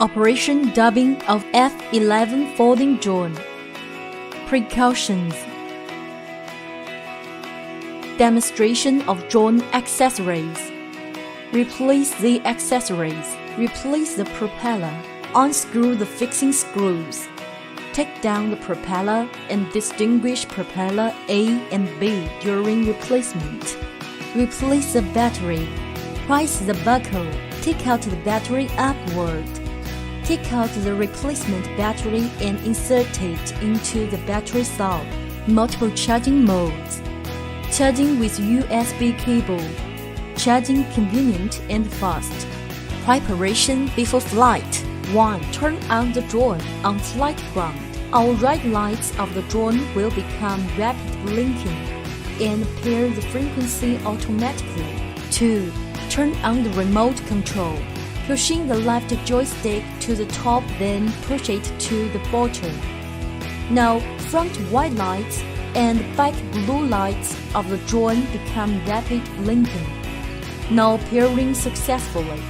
Operation dubbing of F11 folding drone. Precautions. Demonstration of drone accessories. Replace the accessories. Replace the propeller. Unscrew the fixing screws. Take down the propeller and distinguish propeller A and B during replacement. Replace the battery. Prise the buckle. Take out the battery upward. Take out the replacement battery and insert it into the battery cell. Multiple charging modes. Charging with USB cable. Charging convenient and fast. Preparation before flight. 1. Turn on the drone on flight ground. All right lights of the drone will become rapid blinking and pair the frequency automatically. 2. Turn on the remote control. Pushing the left joystick to the top, then push it to the bottom. Now, front white lights and back blue lights of the drone become rapid blinking. Now pairing successfully.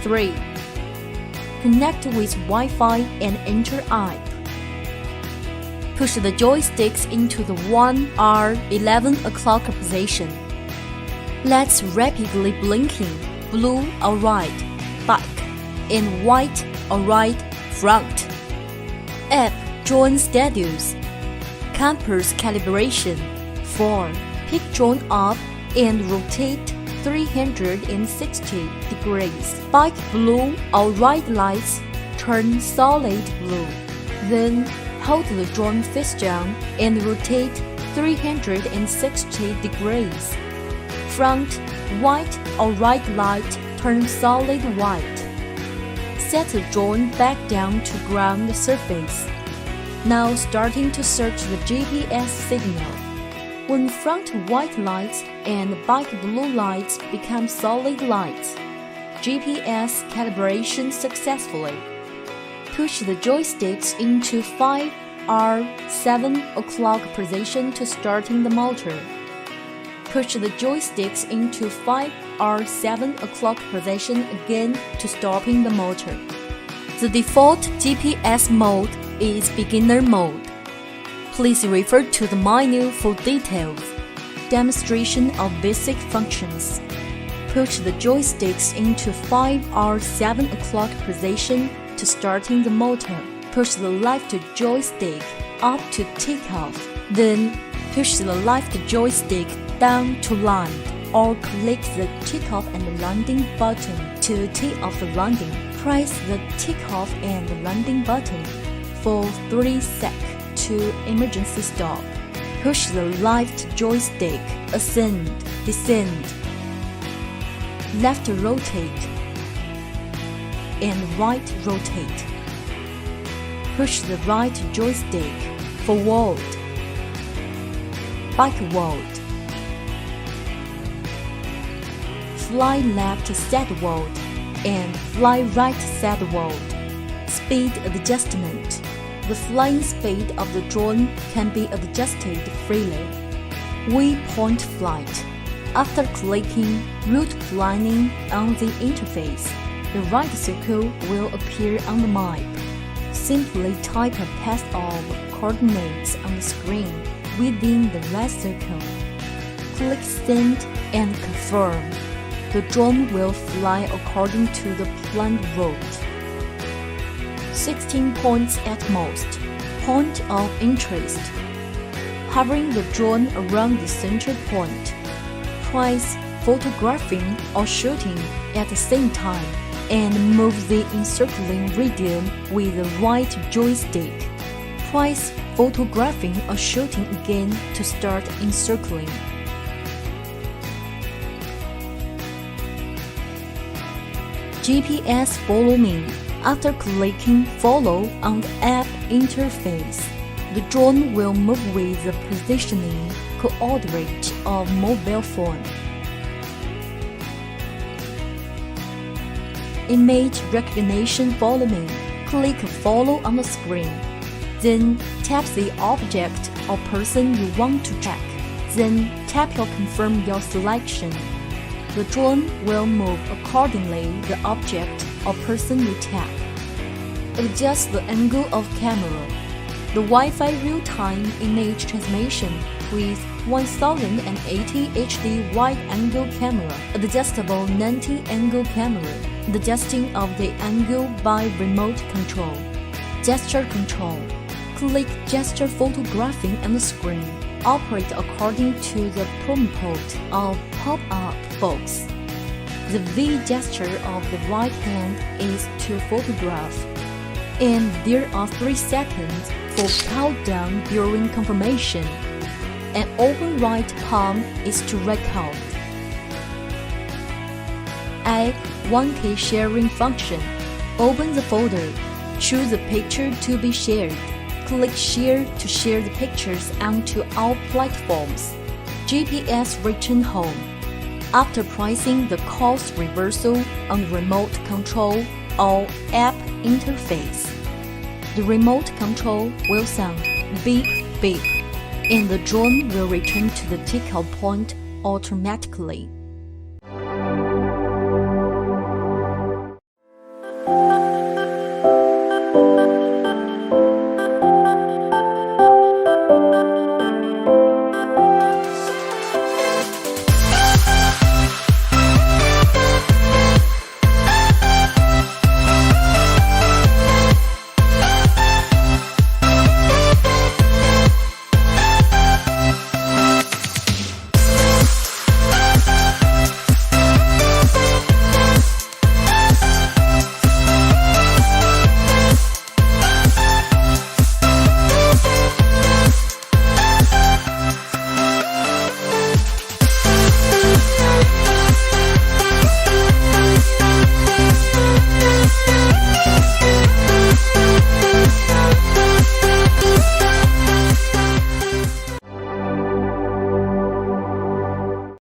3. Connect with Wi-Fi and enter app. Push the joysticks into the 1 hour 11 o'clock position. Let's rapidly blinking, blue alright, back, and white alright, front. App drone status. Compass calibration. 4. Pick drone up and rotate 360 degrees. Back blue alright lights turn solid blue. Then hold the drone face down and rotate 360 degrees. Front white alright light turn solid white. Set the drone back down to ground surface. Now starting to search the GPS signal. When front white lights and back blue lights become solid lights, GPS calibration successfully. Push the joysticks into 5 or 7 o'clock position to starting the motor. Push the joysticks into 5 or 7 o'clock position again to stopping the motor. The default GPS mode is beginner mode. Please refer to the menu for details. Demonstration of basic functions. Push the joysticks into 5 or 7 o'clock position to starting the motor. Push the left joystick up to takeoff. Then push the left joystick down to land, or click the takeoff and landing button to take off the landing. Press the takeoff and landing button for 3 seconds to emergency stop. Push the left joystick, ascend, descend, left rotate, and right rotate. Push the right joystick, forward, backward. Fly left sideward and fly right sideward. Speed adjustment. The flying speed of the drone can be adjusted freely. Waypoint flight. After clicking route planning on the interface, the right circle will appear on the map. Simply type a path of coordinates on the screen within the right circle. Click send and confirm. The drone will fly according to the planned route. 16 points at most. Point of interest. Hovering the drone around the center point. Twice photographing or shooting at the same time, and move the encircling radius with the right joystick. Twice photographing or shooting again to start encircling. GPS follow me. After clicking follow on the app interface, the drone will move with the positioning coordinate of mobile phone. Image recognition follow me. Click follow on the screen. Then tap the object or person you want to track. Then tap or confirm your selection. The drone will move accordingly the object or person you tap. Adjust the angle of camera. The Wi-Fi real-time image transmission with 1080 HD wide-angle camera, adjustable 90-angle camera, adjusting of the angle by remote control. Gesture control. Click gesture photographing on the screen. Operate according to the prompt or pop-up box. The V gesture of the right hand is to photograph, and there are 3 seconds for countdown during confirmation. An open right palm is to record. Add 1K sharing function. Open the folder. Choose the picture to be shared. Click Share to share the pictures onto all platforms. GPS return home. After pressing the course reversal on remote control or app interface, the remote control will sound beep beep, and the drone will return to the takeoff point automatically.